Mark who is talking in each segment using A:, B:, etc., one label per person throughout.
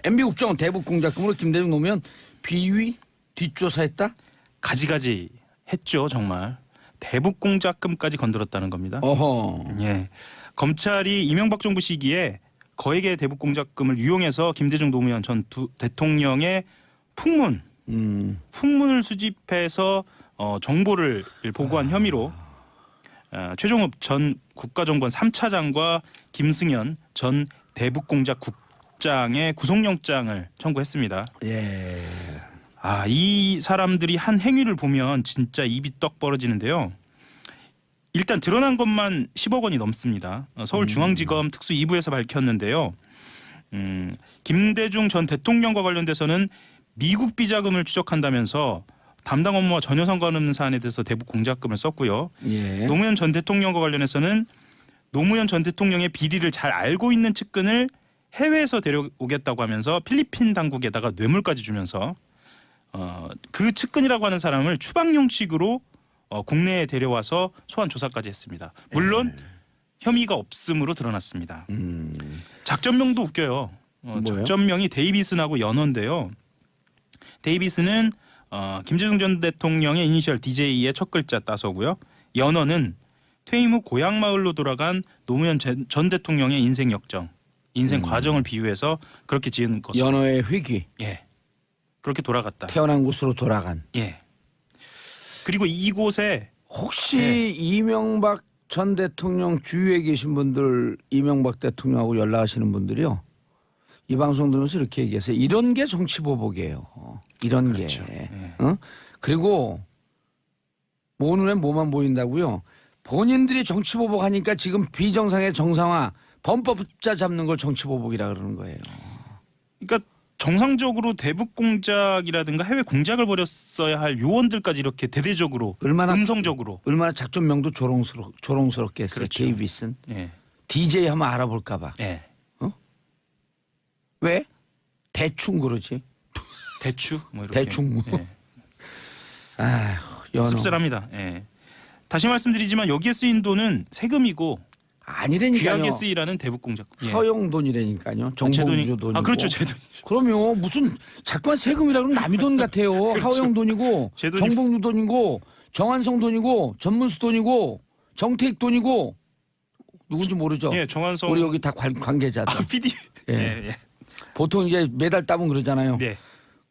A: MB 국정원 대북 공작금으로 김대중 노무현 비위 뒷조사했다?
B: 가지가지 했죠. 정말 대북 공작금까지 건드렸다는 겁니다.
A: 어허.
B: 예, 검찰이 이명박 정부 시기에 거액의 대북 공작금을 유용해서 김대중 노무현 전 대통령의 풍문을 수집해서 정보를 보고한 혐의로 최종업 전 국가정보원 3차장과 김승현 전 대북공작국장의 구속영장을 청구했습니다.
A: 예.
B: 이 사람들이 한 행위를 보면 진짜 입이 떡 벌어지는데요. 일단 드러난 것만 10억 원이 넘습니다. 서울중앙지검 특수 2부에서 밝혔는데요. 김대중 전 대통령과 관련돼서는 미국 비자금을 추적한다면서 담당 업무와 전혀 상관없는 사안에 대해서 대북 공작금을 썼고요.
A: 예.
B: 노무현 전 대통령과 관련해서는 노무현 전 대통령의 비리를 잘 알고 있는 측근을 해외에서 데려오겠다고 하면서 필리핀 당국에다가 뇌물까지 주면서 그 측근이라고 하는 사람을 추방 형식으로 국내에 데려와서 소환 조사까지 했습니다. 물론 혐의가 없음으로 드러났습니다. 작전명도 웃겨요. 작전명이 데이비슨하고 연어인데요. 데이비슨은 김대중 전 대통령의 이니셜 DJ의 첫 글자 따서고요. 연어는 퇴임 후 고향 마을로 돌아간 노무현 전 대통령의 인생 역정, 인생 과정을 비유해서 그렇게 지은 것으로.
A: 연어의 회귀.
B: 예, 그렇게 돌아갔다.
A: 태어난 곳으로 돌아간.
B: 예. 그리고 이곳에
A: 혹시 이명박 전 대통령 주위에 계신 분들, 이명박 대통령하고 연락하시는 분들이요, 이 방송 들으면서 이렇게 얘기했어요. 이런 게 정치보복이에요. 이런
B: 그렇죠.
A: 게.
B: 예.
A: 그리고 모 눈에 뭐만 보인다고요. 본인들이 정치보복하니까 지금 비정상의 정상화, 범법자 잡는 걸 정치보복이라 그러는 거예요.
B: 그러니까 정상적으로 대북 공작이라든가 해외 공작을 벌였어야 할 요원들까지 이렇게 대대적으로 음성적으로
A: 얼마나 작전명도 조롱스럽게 했어요.
B: 그렇죠.
A: 데이비슨.
B: 예.
A: DJ 한번 알아볼까 봐.
B: 예.
A: 왜? 대충 그러지.
B: 대추 뭐 이렇게.
A: 대충.
B: 예.
A: 아휴, 연어.
B: 씁쓸합니다. 예. 다시 말씀드리지만 여기에 쓰인 돈은 세금이고
A: 아니라니까요.
B: 귀하게 쓰이라는 대북 공작. 예.
A: 허용 돈이라니까요. 정보유조 돈이고.
B: 그렇죠. 제 돈.
A: 그러면 무슨 자꾸만 세금이라 그러면 남의 돈 같아요.
B: 그렇죠.
A: 허용 돈이고
B: 제 돈이-
A: 정보유 돈이고 정한성 돈이고 전문수 돈이고 정태익 돈이고 누군지 모르죠.
B: 예, 정한성
A: 우리 여기 다 관계자들.
B: PD.
A: 예.
B: 예.
A: 보통 이제 매달 따면 그러잖아요.
B: 네.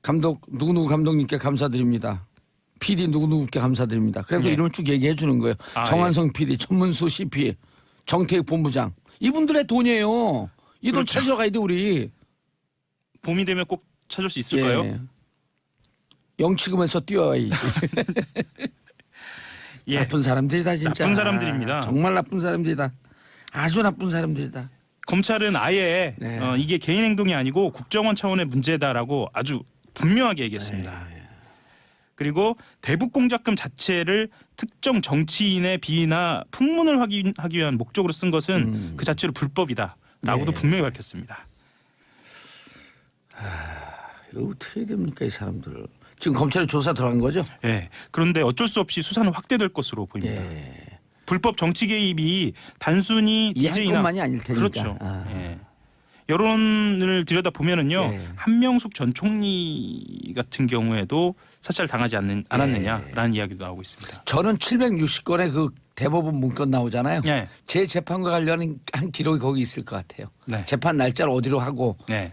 A: 감독 누구누구 감독님께 감사드립니다. PD 누구누구께 감사드립니다. 그래서
B: 예.
A: 이름을 쭉 얘기해 주는 거예요. 정한성 PD, 전문수 CP, 정태익 본부장. 이분들의 돈이에요. 이 돈
B: 그렇죠.
A: 찾으러 가야 돼 우리.
B: 봄이 되면 꼭 찾을 수 있을까요?
A: 예. 영치금에서 뛰어야지.
B: 예.
A: 나쁜 사람들이다 진짜.
B: 나쁜 사람들입니다.
A: 정말 나쁜 사람들이다. 아주 나쁜 사람들이다.
B: 검찰은 아예
A: 네.
B: 이게 개인 행동이 아니고 국정원 차원의 문제다라고 아주 분명하게 얘기했습니다.
A: 네.
B: 그리고 대북 공작금 자체를 특정 정치인의 비위나 풍문을 하기 위한 목적으로 쓴 것은 그 자체로 불법이다라고도
A: 네.
B: 분명히 밝혔습니다.
A: 이거 어떻게 해야 됩니까 이 사람들. 지금 검찰에 조사 들어간 거죠?
B: 예. 그런데 어쩔 수 없이 수사는 확대될 것으로 보입니다.
A: 예.
B: 불법 정치 개입이 단순히
A: 이 한
B: DJ나
A: 건만이 아닐 테니까.
B: 그렇죠.
A: 아.
B: 예. 여론을 들여다 보면은요,
A: 예.
B: 한명숙 전 총리 같은 경우에도 사찰 당하지 않았느냐라는 이야기도 나오고 있습니다.
A: 저는 760건의 그 대법원 문건 나오잖아요.
B: 네,
A: 제 재판과 관련한 기록이 거기 있을 것 같아요.
B: 네,
A: 재판 날짜를 어디로 하고
B: 네.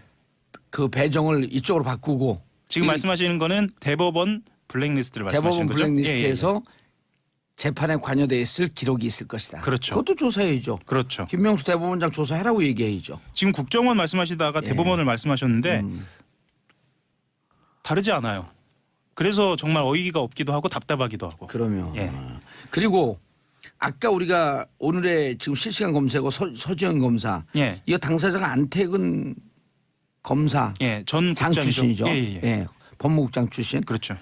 A: 그 배정을 이쪽으로 바꾸고
B: 지금 말씀하시는 거는 대법원 블랙리스트를 말씀하시는
A: 대법원
B: 거죠?
A: 블랙리스트에서 재판에 관여돼 있을 기록이 있을 것이다.
B: 그렇죠.
A: 그것도 조사해야죠.
B: 그렇죠.
A: 김명수 대법원장 조사하라고 얘기해야죠.
B: 지금 국정원 말씀하시다가
A: 예.
B: 대법원을 말씀하셨는데 다르지 않아요. 그래서 정말 어이가 없기도 하고 답답하기도 하고.
A: 그러면
B: 예.
A: 그리고 아까 우리가 오늘의 지금 실시간 검색어 서지현 검사
B: 예,
A: 이거 당사자가 안태근 검사
B: 예, 전
A: 장
B: 국장이죠.
A: 출신이죠.
B: 예, 예, 예.
A: 예. 법무국장 출신.
B: 그렇죠.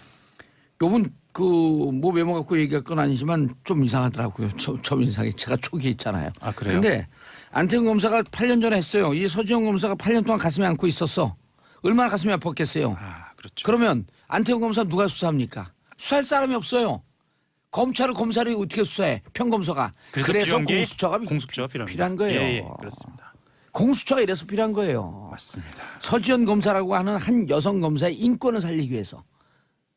A: 요분 그 뭐 메모 갖고 얘기할 건 아니지만 좀 이상하더라고요. 저 인상이 제가 초기에 있잖아요.
B: 아, 그래요?
A: 근데 안태근 검사가 8년 전에 했어요. 이 서지현 검사가 8년 동안 가슴에 안고 있었어. 얼마나 가슴이 아팠겠어요.
B: 아, 그렇죠.
A: 그러면 안태근 검사 누가 수사합니까? 수사할 사람이 없어요. 검찰을 검사를 어떻게 수사해? 평검사가. 그래서
B: 필요한 게
A: 공수처가
B: 공수처가 필요합니다.
A: 필요한 거예요.
B: 예, 예, 그렇습니다.
A: 공수처가 이래서 필요한 거예요.
B: 맞습니다.
A: 서지현 검사라고 하는 한 여성 검사의 인권을 살리기 위해서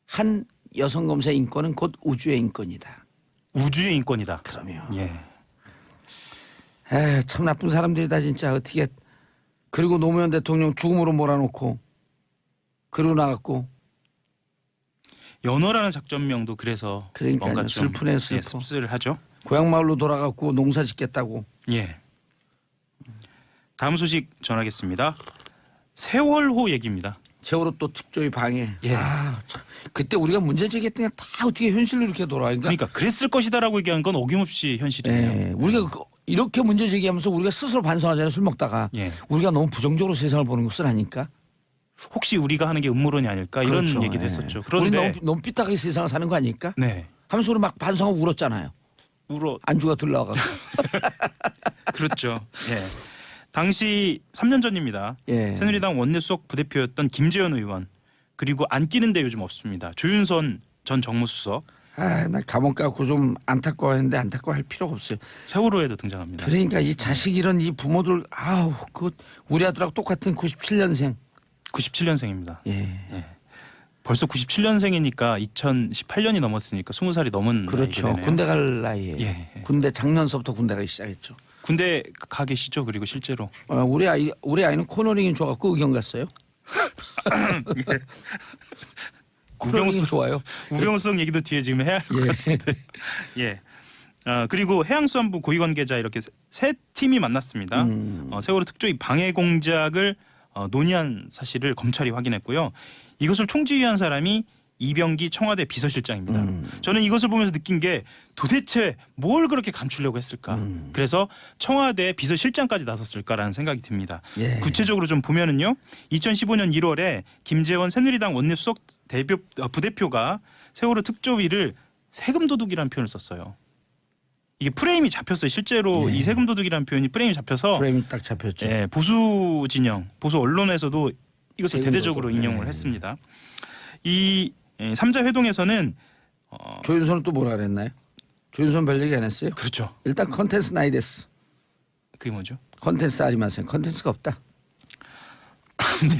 A: 한 여성 검사의 인권은 곧 우주의 인권이다.
B: 우주의 인권이다.
A: 그러면
B: 예.
A: 참 나쁜 사람들이다 진짜. 어떻게 그리고 노무현 대통령 죽음으로 몰아놓고 그러고 나갔고
B: 연어라는 작전명도 그래서
A: 그러니까요.
B: 뭔가 좀
A: 슬프네요, 슬퍼.
B: 예, 씁쓸하죠.
A: 고향 마을로 돌아갔고 농사 짓겠다고.
B: 예. 다음 소식 전하겠습니다. 세월호 얘기입니다.
A: 세월호 또 특조위 방해.
B: 예.
A: 참. 그때 우리가 문제 제기했더니 다 어떻게 현실로 이렇게 돌아와.
B: 그러니까 그랬을 것이다라고 얘기한 건 어김없이 현실이에요.
A: 예. 우리가 이렇게 문제 제기하면서 우리가 스스로 반성하잖아요. 술 먹다가.
B: 예.
A: 우리가 너무 부정적으로 세상을 보는 것은 아니까.
B: 혹시 우리가 하는 게 음모론이 아닐까 이런
A: 그렇죠.
B: 얘기도
A: 예.
B: 했었죠.
A: 우리
B: 그런데
A: 너무 삐딱하게 세상을 사는 거 아닐까?
B: 네.
A: 하면서 우리 막 반성하고 울었잖아요.
B: 울어
A: 안주가 들러와가고.
B: 그렇죠. 예. 당시 3년 전입니다.
A: 예.
B: 새누리당 원내수석 부대표였던 김재현 의원 그리고 안 끼는데 요즘 없습니다. 조윤선 전 정무수석
A: 나 감옥 가고 좀 안타까워했는데 안타까워할 필요가 없어요.
B: 세월호에도 등장합니다.
A: 그러니까 이 자식 이런 이 부모들 그 우리 아들하고 똑같은 97년생.
B: 97년생입니다.
A: 예.
B: 벌써 97년생이니까 2018년이 넘었으니까 20살이 넘은
A: 그렇죠.
B: 나이가 되네요.
A: 군대 갈 나이에.
B: 예.
A: 군대 작년서부터 군대 가기 시작했죠.
B: 군대 가 계시죠? 그리고 실제로
A: 우리 아이는 코너링이 좋아갖고 의경 갔어요. 코너링이 좋아요.
B: 우병우성 얘기도 뒤에 지금 해야 할 것 같은데. 예. 그리고 해양수산부 고위 관계자 이렇게 세 팀이 만났습니다. 세월호 특조위 방해 공작을 논의한 사실을 검찰이 확인했고요. 이것을 총지휘한 사람이 이병기 청와대 비서실장입니다. 저는 이것을 보면서 느낀 게 도대체 뭘 그렇게 감추려고 했을까. 그래서 청와대 비서실장까지 나섰을까라는 생각이 듭니다.
A: 예.
B: 구체적으로 좀 보면은요. 2015년 1월에 김재원 새누리당 원내수석 부대표가 세월호 특조위를 세금 도둑이라는 표현을 썼어요. 이게 프레임이 잡혔어요. 실제로
A: 예.
B: 이 세금 도둑이라는 표현이 프레임이 잡혀서
A: 프레임이 딱 잡혔죠.
B: 예, 보수 진영, 보수 언론에서도 이것을
A: 세금
B: 대대적으로
A: 도둑.
B: 인용을
A: 예.
B: 했습니다. 이 3자 회동에서는
A: 조윤선은 또 뭐라 그랬나요? 조윤선 별 얘기 안 했어요?
B: 그렇죠.
A: 일단 컨텐츠 나이데스.
B: 그게 뭐죠?
A: 컨텐츠 아리마센. 컨텐츠가 없다.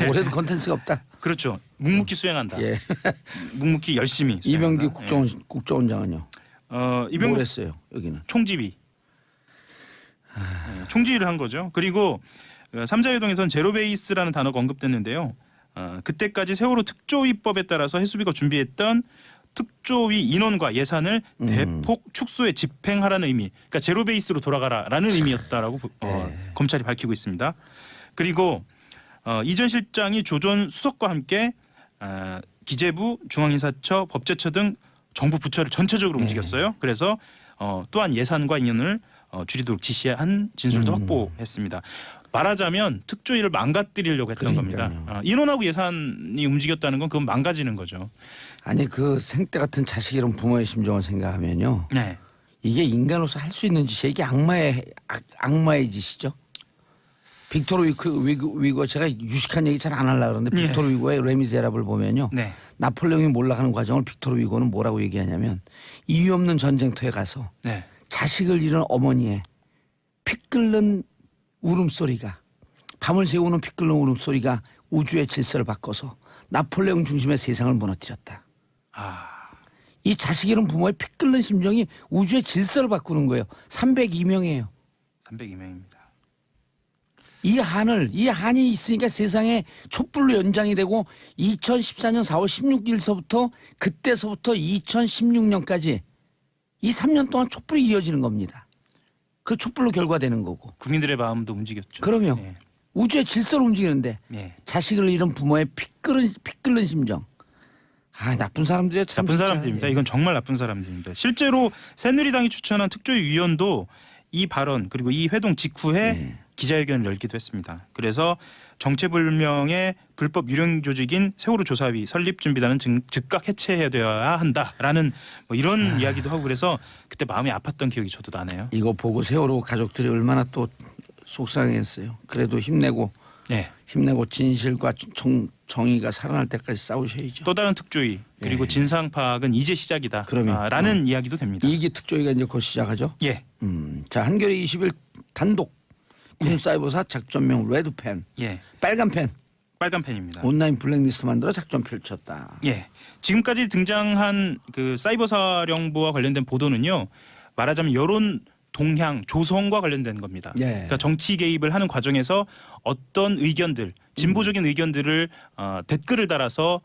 A: 올해도 컨텐츠가 없다.
B: 그렇죠. 묵묵히 수행한다.
A: 예.
B: 묵묵히 열심히
A: 이병기
B: 수행한다.
A: 국정원장은요.
B: 이병기
A: 뭘 했어요? 여기는.
B: 총지휘. 총지휘를 한 거죠. 그리고 3자 회동에서는 제로 베이스라는 단어가 언급됐는데요. 그때까지 세월호 특조위법에 따라서 해수비가 준비했던 특조위 인원과 예산을 대폭 축소해 집행하라는 의미. 그러니까 제로 베이스로 돌아가라라는 의미였다라고 검찰이 밝히고 있습니다. 그리고 이전 실장이 조전 수석과 함께 기재부, 중앙인사처, 법제처 등 정부 부처를 전체적으로 움직였어요. 그래서 또한 예산과 인원을 줄이도록 지시한 진술도 확보했습니다. 말하자면 특조위를 망가뜨리려고 했던
A: 그러니까요.
B: 겁니다. 인원하고 예산이 움직였다는 건 그건 망가지는 거죠.
A: 아니 그 생떼 같은 자식 이런 부모의 심정을 생각하면요.
B: 네.
A: 이게 인간으로서 할 수 있는 짓이 이게 악마의 짓이죠. 빅토르 위고 제가 유식한 얘기 잘 안 하려고 그러는데
B: 예.
A: 빅토르 위고의 레미제라블을 보면요.
B: 네.
A: 나폴레옹이 몰락하는 과정을 빅토르 위고는 뭐라고 얘기하냐면 이유 없는 전쟁터에 가서
B: 네.
A: 자식을 잃은 어머니의 피 끓는 울음소리가 밤을 새우는 피 끓는 울음소리가 우주의 질서를 바꿔서 나폴레옹 중심의 세상을 무너뜨렸다. 이 자식 잃은 부모의 피 끓는 심정이 우주의 질서를 바꾸는 거예요. 302명이에요.
B: 302명입니다.
A: 이 한이 있으니까 세상에 촛불로 연장이 되고 2014년 4월 16일서부터 그때서부터 2016년까지 이 3년 동안 촛불이 이어지는 겁니다. 그 촛불로 결과되는 거고.
B: 국민들의 마음도 움직였죠.
A: 그럼요.
B: 네.
A: 우주의 질서를 움직이는데
B: 네.
A: 자식을 잃은 부모의 피 끓는 심정. 나쁜 사람들이에요. 참
B: 나쁜
A: 진짜.
B: 사람들입니다. 이건 정말 나쁜 사람들입니다. 실제로 새누리당이 추천한 특조위 위원도 이 발언 그리고 이 회동 직후에 기자회견을 열기도 했습니다. 그래서 정체불명의 불법 유령 조직인 세월호 조사위 설립 준비단은 즉각 해체해야 한다라는 뭐 이런 이야기도 하고 그래서 그때 마음이 아팠던 기억이 저도 나네요.
A: 이거 보고 세월호 가족들이 얼마나 또 속상했어요. 그래도 힘내고
B: 네.
A: 진실과 정의가 살아날 때까지 싸우셔야죠.
B: 또 다른 특조위 그리고 진상 파악은 이제 시작이다.
A: 그러면,
B: 라는 이야기도 됩니다.
A: 2기 특조위가 이제 곧 시작하죠.
B: 예.
A: 자, 한겨레 20일 단독 군사이버사 작전명 레드펜,
B: 예,
A: 빨간 펜,
B: 빨간 펜입니다.
A: 온라인 블랙리스트 만들어 작전 펼쳤다.
B: 예, 지금까지 등장한 그 사이버사령부와 관련된 보도는요, 말하자면 여론 동향 조성과 관련된 겁니다.
A: 예.
B: 그러니까 정치 개입을 하는 과정에서 어떤 의견들, 진보적인 의견들을 댓글을 달아서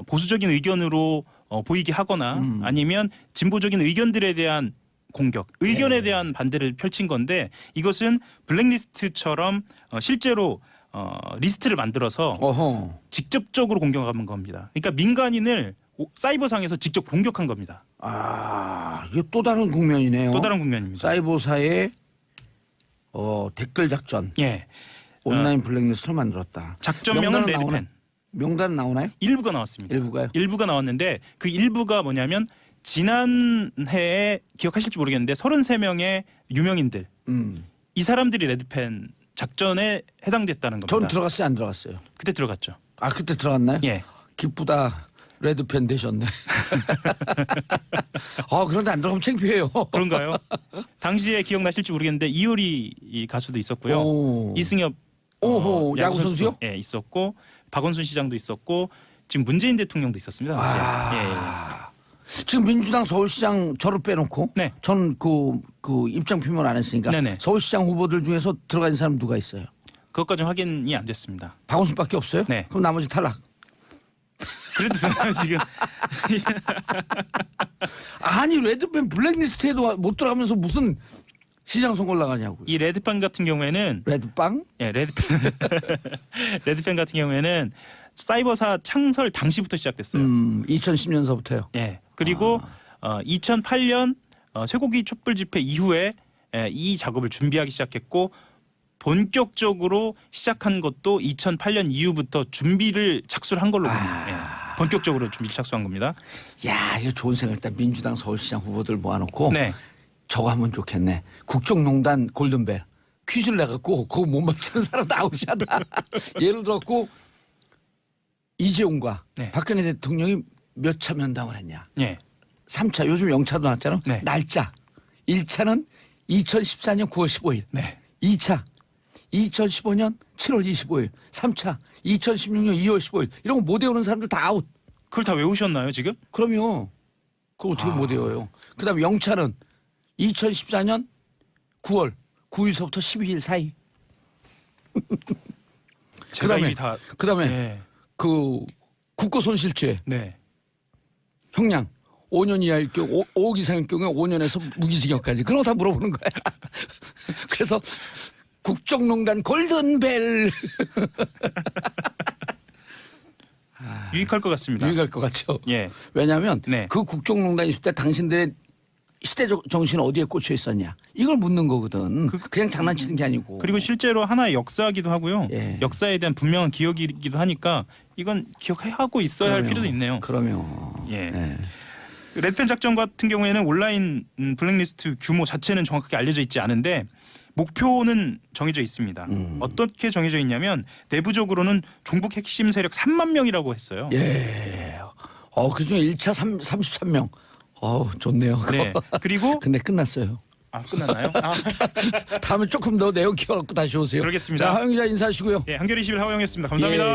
B: 보수적인 의견으로 보이게 하거나 아니면 진보적인 의견들에 대한 공격, 의견에 대한 반대를 펼친 건데 이것은 블랙리스트처럼 실제로 리스트를 만들어서
A: 어허.
B: 직접적으로 공격한 겁니다. 그러니까 민간인을 사이버상에서 직접 공격한 겁니다.
A: 아, 이게 또 다른 국면이네요.
B: 또 다른 국면입니다.
A: 사이버사의 댓글 작전,
B: 예,
A: 온라인 블랙리스트를 만들었다.
B: 작전명은
A: 명단은
B: 레드펜.
A: 나오나? 명단은 나오나요?
B: 일부가 나왔습니다.
A: 일부가요?
B: 일부가 나왔는데 그 일부가 뭐냐면 지난해에 기억하실지 모르겠는데 33명의 유명인들 이 사람들이 레드펜 작전에 해당됐다는 겁니다.
A: 전 들어갔어요, 안 들어갔어요?
B: 그때 들어갔죠.
A: 아, 그때 들어갔나요?
B: 예.
A: 기쁘다. 레드펜 되셨네. 그런데 안 들어가면 창피해요.
B: 그런가요? 당시에 기억나실지 모르겠는데 이효리 이 가수도 있었고요.
A: 오.
B: 이승엽
A: 오호, 야구 선수요?
B: 예, 있었고 박원순 시장도 있었고 지금 문재인 대통령도 있었습니다. 당시에. 예.
A: 지금 민주당 서울시장 저를 빼놓고
B: 네.
A: 전 그 입장 표명 안 했으니까
B: 네네.
A: 서울시장 후보들 중에서 들어가 있는 사람 누가 있어요?
B: 그것까지는 확인이 안 됐습니다.
A: 박원순밖에 없어요?
B: 네.
A: 그럼 나머지 탈락.
B: 그래도 지금
A: 아니 레드펜 블랙리스트에도 못 들어가면서 무슨 시장 선거 나가냐고요.
B: 이 레드펜 같은 경우에는
A: 레드빵?
B: 예, 레드펜 레드펜 같은 경우에는 사이버사 창설 당시부터 시작됐어요.
A: 2010년서부터요.
B: 예. 그리고 2008년 쇠고기 촛불 집회 이후에 이 작업을 준비하기 시작했고 본격적으로 시작한 것도 2008년 이후부터 준비를 착수를 한 걸로 봅니다. 예. 본격적으로 준비를 착수한 겁니다.
A: 야, 이거 좋은 생각이다. 민주당 서울시장 후보들 모아놓고
B: 네.
A: 저거 하면 좋겠네. 국정농단 골든벨 퀴즈를 내갖고 그거 못 맞추는 사람 아웃이다. 예를 들었고 이재용과
B: 네.
A: 박근혜 대통령이 몇 차 면담을 했냐.
B: 예.
A: 3차 요즘 0차도 나왔잖아.
B: 네.
A: 날짜 1차는 2014년 9월 15일.
B: 네.
A: 2차 2015년 7월 25일. 3차 2016년 2월 15일. 이런 거 못 외우는 사람들 다 아웃.
B: 그걸 다 외우셨나요, 지금?
A: 그럼요. 그걸 어떻게 못 외워요. 그다음에 0차는 2014년 9월 9일서부터 12일 사이.
B: 제가 이미 다
A: 그다음에
B: 예.
A: 그 국고손실죄
B: 네.
A: 형량 5년 이하일 경우 5억 이상일 경우에 5년에서 무기징역까지 그런 거 다 물어보는 거야. 그래서 국정농단 골든벨
B: 유익할 것 같습니다.
A: 유익할 것 같죠.
B: 예.
A: 왜냐하면
B: 네.
A: 그 국정농단 있을 때 당신들의 시대적 정신은 어디에 꽂혀 있었냐 이걸 묻는 거거든. 그냥 장난치는 게 아니고.
B: 그리고 실제로 하나의 역사이기도 하고요.
A: 예.
B: 역사에 대한 분명한 기억이기도 하니까 이건 기억하고 있어야 할 필요도 있네요.
A: 그러면
B: 예.
A: 예.
B: 레드펜 작전 같은 경우에는 온라인 블랙리스트 규모 자체는 정확하게 알려져 있지 않은데 목표는 정해져 있습니다. 어떻게 정해져 있냐면 내부적으로는 종북 핵심 세력 3만 명이라고 했어요.
A: 예. 그중에 1차 33명. 좋네요.
B: 네. 그리고
A: 근데 끝났어요.
B: 끝났나요?
A: 다음에 조금 더 내용 키워갖고 다시 오세요.
B: 그러겠습니다.
A: 자, 하영 기자 인사하시고요.
B: 예, 한겨레 21 하호영이었습니다. 감사합니다.
A: 예.